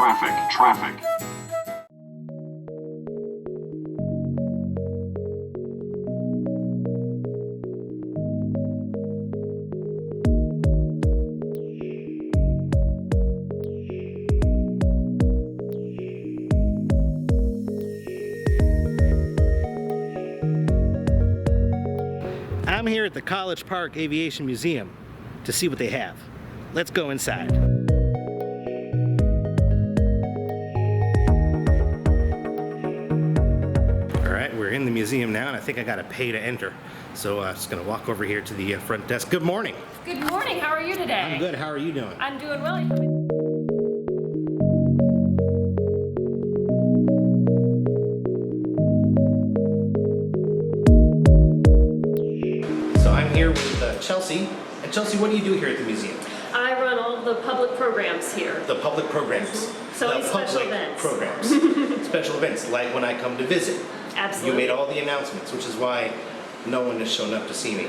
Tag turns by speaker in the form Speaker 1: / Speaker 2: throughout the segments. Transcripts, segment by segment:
Speaker 1: Traffic.
Speaker 2: I'm here at the College Park Aviation Museum to see what they have. Let's go inside. Alright, we're in the museum now and I think I gotta pay to enter. So I'm just gonna walk over here to the front desk. Good morning.
Speaker 3: Good morning, how are you today?
Speaker 2: I'm good, how are you doing?
Speaker 3: I'm doing well.
Speaker 2: Here with Chelsea. And Chelsea, what do you do here at the museum?
Speaker 3: I run all the public programs here.
Speaker 2: The public programs.
Speaker 3: So
Speaker 2: the
Speaker 3: special
Speaker 2: public
Speaker 3: events.
Speaker 2: Programs. Special events, like when I come to visit.
Speaker 3: Absolutely.
Speaker 2: You made all the announcements, which is why no one has shown up to see me.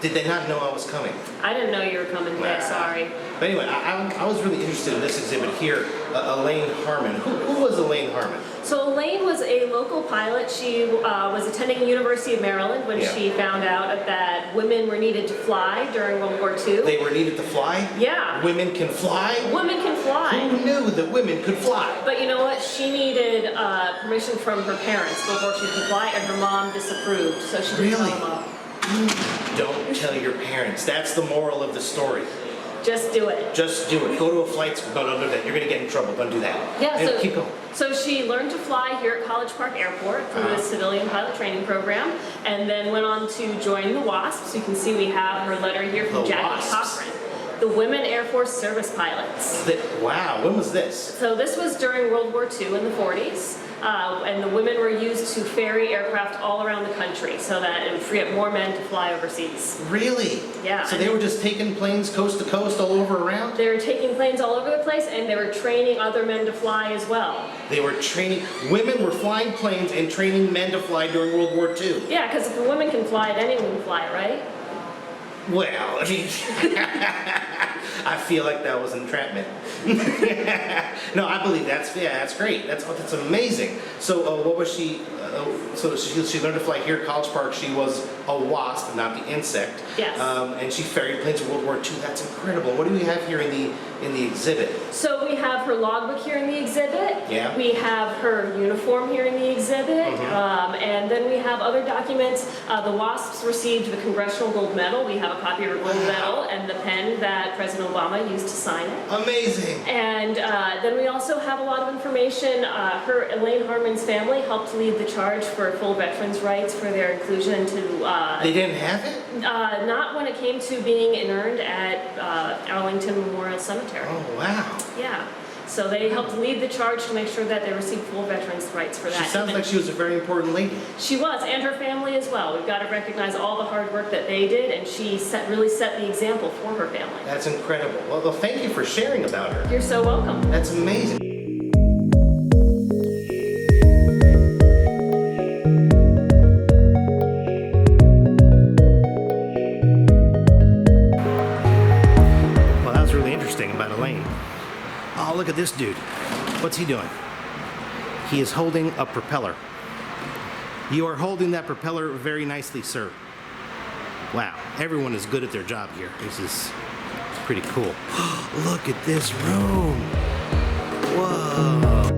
Speaker 2: Did they not know I was coming?
Speaker 3: I didn't know you were coming today, sorry.
Speaker 2: But anyway, I was really interested in this exhibit here, Elaine Harmon. Who was Elaine Harmon?
Speaker 3: So Elaine was a local pilot. She was attending the University of Maryland when she found out that women were needed to fly during World War II.
Speaker 2: They were needed to fly?
Speaker 3: Yeah.
Speaker 2: Women can fly?
Speaker 3: Women can fly.
Speaker 2: Who knew that women could fly?
Speaker 3: But you know what? She needed permission from her parents before she could fly, and her mom disapproved, so she didn't tell them up.
Speaker 2: Don't tell your parents. That's the moral of the story.
Speaker 3: Just do it.
Speaker 2: Just do it. Go to a flight school. No, don't do that. You're going to get in trouble. Don't do that.
Speaker 3: Yeah,
Speaker 2: and keep going.
Speaker 3: So she learned to fly here at College Park Airport through the civilian pilot training program, and then went on to join the WASPs. You can see we have her letter here from Jackie Cochran. The Women Air Force Service Pilots.
Speaker 2: Wow, when was this?
Speaker 3: So this was during World War II in the 40s. And the women were used to ferry aircraft all around the country so that it would free up more men to fly overseas.
Speaker 2: Really?
Speaker 3: Yeah.
Speaker 2: So they were just taking planes coast to coast all over around?
Speaker 3: They were taking planes all over the place, and they were training other men to fly as well.
Speaker 2: They were training, women were flying planes and training men to fly during World War II?
Speaker 3: Yeah, because if a woman can fly, anyone can fly, right?
Speaker 2: Well, I mean, I feel like that was entrapment. No, I believe that's great. That's amazing. So what was she? So she learned to fly here at College Park. She was a wasp, not the insect.
Speaker 3: Yes.
Speaker 2: And she ferried planes in World War II. That's incredible. What do we have here in the exhibit?
Speaker 3: So we have her logbook here in the exhibit.
Speaker 2: Yeah.
Speaker 3: We have her uniform here in the exhibit. And then we have other documents. The WASPs received the Congressional Gold Medal. We have a copy of her gold medal and the pen that President Obama used to sign it.
Speaker 2: Amazing.
Speaker 3: And then we also have a lot of information. Elaine Harmon's family helped lead the charge for full veterans' rights for their inclusion into...
Speaker 2: They didn't have it?
Speaker 3: Not when it came to being inurned at Arlington Memorial Cemetery.
Speaker 2: Oh, wow.
Speaker 3: Yeah. So they helped lead the charge to make sure that they received full veterans' rights for that.
Speaker 2: She sounds like she was a very important lady.
Speaker 3: She was, and her family as well. We've got to recognize all the hard work that they did, and she really set the example for her family.
Speaker 2: That's incredible. Well, thank you for sharing about her.
Speaker 3: You're so welcome.
Speaker 2: That's amazing. Well, that was really interesting about Elaine. Oh, look at this dude. What's he doing? He is holding a propeller. You are holding that propeller very nicely, sir. Wow, everyone is good at their job here. This is pretty cool. Look at this room. Whoa.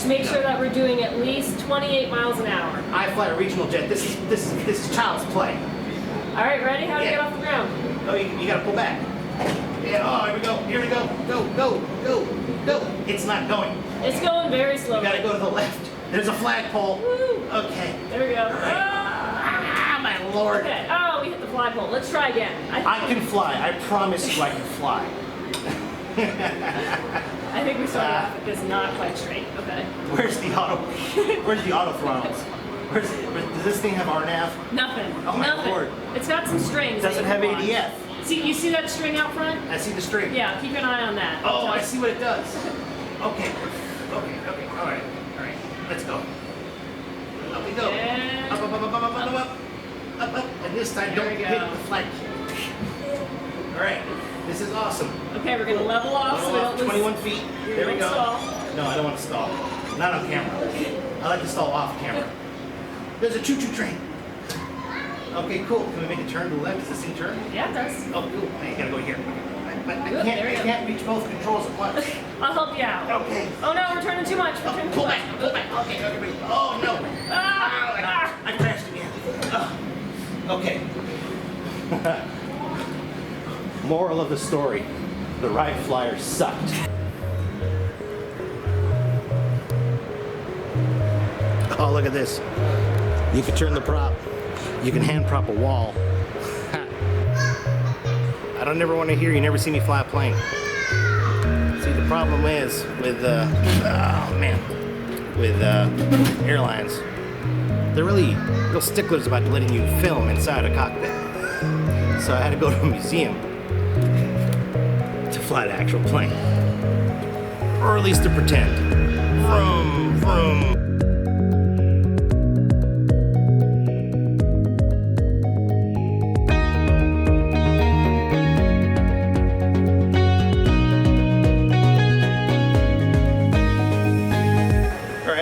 Speaker 3: Make sure that we're doing at least 28 miles an hour.
Speaker 2: I fly a regional jet. This is child's play.
Speaker 3: All right, ready? How to get off the ground?
Speaker 2: Oh, you gotta pull back. Yeah, oh, here we go. Here we go. Go. It's not going.
Speaker 3: It's going very slowly.
Speaker 2: You gotta go to the left. There's a flagpole.
Speaker 3: Woo.
Speaker 2: Okay.
Speaker 3: There we go.
Speaker 2: Ah, my lord.
Speaker 3: Okay. Oh, we hit the flagpole. Let's try again.
Speaker 2: I can fly. I promise you I can fly.
Speaker 3: I I think we started off with this not quite straight. Okay.
Speaker 2: Where's the auto throttles? Does this thing have RNAV?
Speaker 3: Nothing.
Speaker 2: Oh my
Speaker 3: Nothing.
Speaker 2: Lord.
Speaker 3: It's got some strings.
Speaker 2: Does it have
Speaker 3: that you can
Speaker 2: ADF?
Speaker 3: watch. See, you see that string out front?
Speaker 2: I see the string.
Speaker 3: Yeah, keep an eye on that.
Speaker 2: Oh, I see what it does. Okay. All right. Let's go. Up we go.
Speaker 3: And
Speaker 2: Up. And this time,
Speaker 3: There
Speaker 2: don't
Speaker 3: we go.
Speaker 2: hit the flag. All right. This is awesome.
Speaker 3: Okay, we're gonna level off so we
Speaker 2: Level
Speaker 3: don't
Speaker 2: off,
Speaker 3: lose.
Speaker 2: 21 feet.
Speaker 3: You're
Speaker 2: There we
Speaker 3: gonna
Speaker 2: go.
Speaker 3: stall.
Speaker 2: No, I don't want to stall. Not on camera. I like to stall off camera. There's a choo-choo train. Okay, cool. Can we make a turn to the left? Does this thing turn?
Speaker 3: Yeah, it does.
Speaker 2: Oh, cool. I gotta go here. But I
Speaker 3: Good, there you go.
Speaker 2: can't reach both controls at once.
Speaker 3: I'll help you out.
Speaker 2: Okay.
Speaker 3: Oh no, we're turning too much. We're turning too
Speaker 2: Pull
Speaker 3: much.
Speaker 2: back. Okay, everybody. Oh, no.
Speaker 3: Ah!
Speaker 2: I crashed again. Okay. Moral of the story. The ride flyer sucked. Oh, look at this. You can turn the prop. You can hand prop a wall. I don't ever want to hear you never see me fly a plane. See, the problem is with, airlines, they're really real sticklers about letting you film inside a cockpit. So I had to go to a museum to fly the actual plane. Or at least to pretend. Vroom, vroom.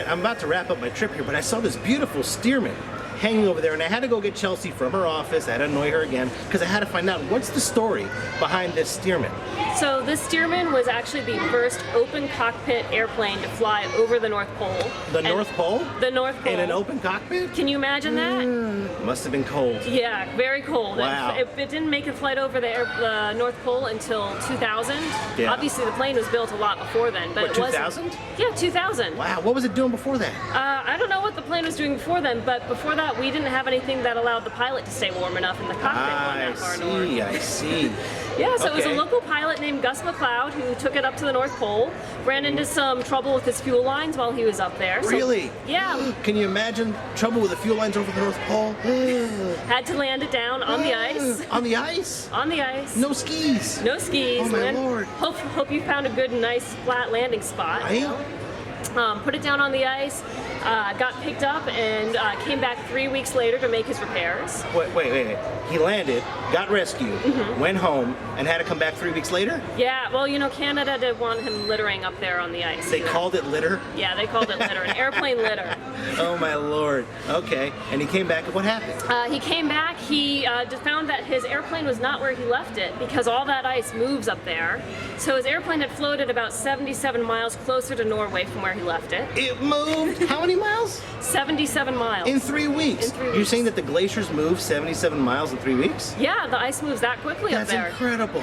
Speaker 2: I'm about to wrap up my trip here, but I saw this beautiful Stearman hanging over there, and I had to go get Chelsea from her office. I had to annoy her again because I had to find out what's the story behind this Stearman.
Speaker 3: So this Stearman was actually the first open cockpit airplane to fly over the North Pole.
Speaker 2: The North Pole?
Speaker 3: The North Pole.
Speaker 2: In an open cockpit?
Speaker 3: Can you imagine that?
Speaker 2: Must have been cold.
Speaker 3: Yeah, very cold.
Speaker 2: Wow.
Speaker 3: It didn't make a flight over the North Pole until 2000.
Speaker 2: Yeah.
Speaker 3: Obviously, the plane was built a lot before then, but
Speaker 2: What,
Speaker 3: it wasn't.
Speaker 2: 2000?
Speaker 3: Yeah, 2000.
Speaker 2: Wow, what was it doing before that?
Speaker 3: I don't know what the plane was doing before then, but before that, we didn't have anything that allowed the pilot to stay warm enough in the cockpit.
Speaker 2: I see.
Speaker 3: Yeah, so it was a
Speaker 2: Okay.
Speaker 3: local pilot named Gus McLeod who took it up to the North Pole, ran into some trouble with his fuel lines while he was up there. So,
Speaker 2: Really?
Speaker 3: Yeah.
Speaker 2: Can you imagine trouble with the fuel lines over the North Pole?
Speaker 3: Had to land it down on the ice.
Speaker 2: On the ice?
Speaker 3: On the ice.
Speaker 2: No skis.
Speaker 3: No skis.
Speaker 2: Oh my Lord.
Speaker 3: Hope you found a good, nice, flat landing spot. Put it down on the ice, got picked up, and came back 3 weeks later to make his repairs.
Speaker 2: Wait. He landed, got rescued, went home, and had to come back 3 weeks later?
Speaker 3: Yeah, well, you know, Canada didn't want him littering up there on the ice.
Speaker 2: They called it litter?
Speaker 3: Yeah, they called it litter, an airplane litter.
Speaker 2: Oh my Lord. Okay, and he came back, what happened?
Speaker 3: He came back, he found that his airplane was not where he left it because all that ice moves up there. So his airplane had floated about 77 miles closer to Norway from where he left it.
Speaker 2: It moved how many miles?
Speaker 3: 77 miles.
Speaker 2: In 3 weeks.
Speaker 3: In 3
Speaker 2: You're
Speaker 3: weeks.
Speaker 2: saying that the glaciers moved 77 miles in 3 weeks?
Speaker 3: Yeah, the ice moves that quickly
Speaker 2: That's
Speaker 3: up there.
Speaker 2: incredible.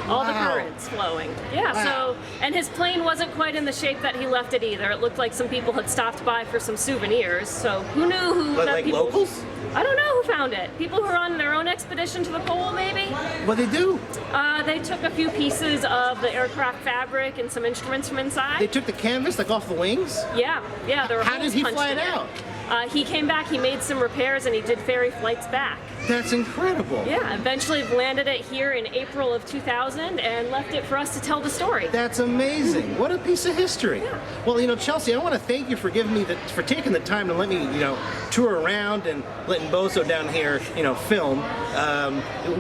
Speaker 3: All the
Speaker 2: Wow.
Speaker 3: currents flowing. Yeah,
Speaker 2: Wow.
Speaker 3: so, and his plane wasn't quite in the shape that he left it either. It looked like some people had stopped by for some souvenirs, so who knew who that
Speaker 2: Like
Speaker 3: people...
Speaker 2: locals?
Speaker 3: I don't know who found it. People who are on their own expedition to the pole, maybe?
Speaker 2: What they do?
Speaker 3: They took a few pieces of the aircraft fabric and some instruments from inside.
Speaker 2: They took the canvas like off the wings?
Speaker 3: Yeah, there were
Speaker 2: How
Speaker 3: holes
Speaker 2: did he
Speaker 3: punched
Speaker 2: fly
Speaker 3: in
Speaker 2: it out?
Speaker 3: He came back, he made some repairs, and he did ferry flights back.
Speaker 2: That's incredible.
Speaker 3: Yeah, eventually landed it here in April of 2000 and left it for us to tell the story.
Speaker 2: That's amazing. What a piece of history.
Speaker 3: Yeah.
Speaker 2: Well, you know, Chelsea, I want to thank you for for taking the time to let me, tour around and letting Bozo down here, film.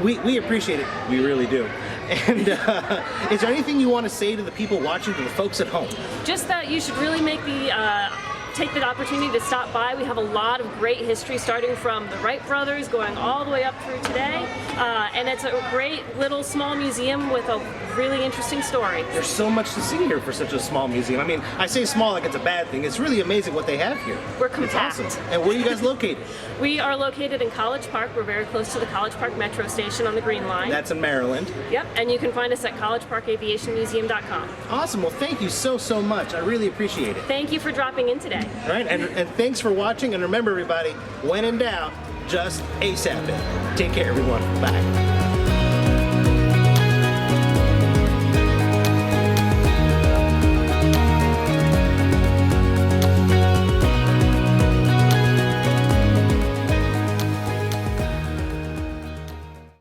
Speaker 2: We appreciate it. We really do. And is there anything you want to say to the people watching, to the folks at home?
Speaker 3: Just that you should really take the opportunity to stop by. We have a lot of great history starting from the Wright brothers going all the way up through today. And it's a great little small museum with a really interesting story.
Speaker 2: There's so much to see here for such a small museum. I mean, I say small like it's a bad thing. It's really amazing what they have here.
Speaker 3: We're compact.
Speaker 2: It's awesome. And where are you guys located?
Speaker 3: We are located in College Park. We're very close to the College Park Metro Station on the Green Line.
Speaker 2: That's in Maryland.
Speaker 3: Yep, and you can find us at collegeparkaviationmuseum.com.
Speaker 2: Awesome. Well, thank you so much. I really appreciate it.
Speaker 3: Thank you for dropping in today.
Speaker 2: All right, and thanks for watching. And remember, everybody, when in doubt, just ASAP it. Take care, everyone. Bye.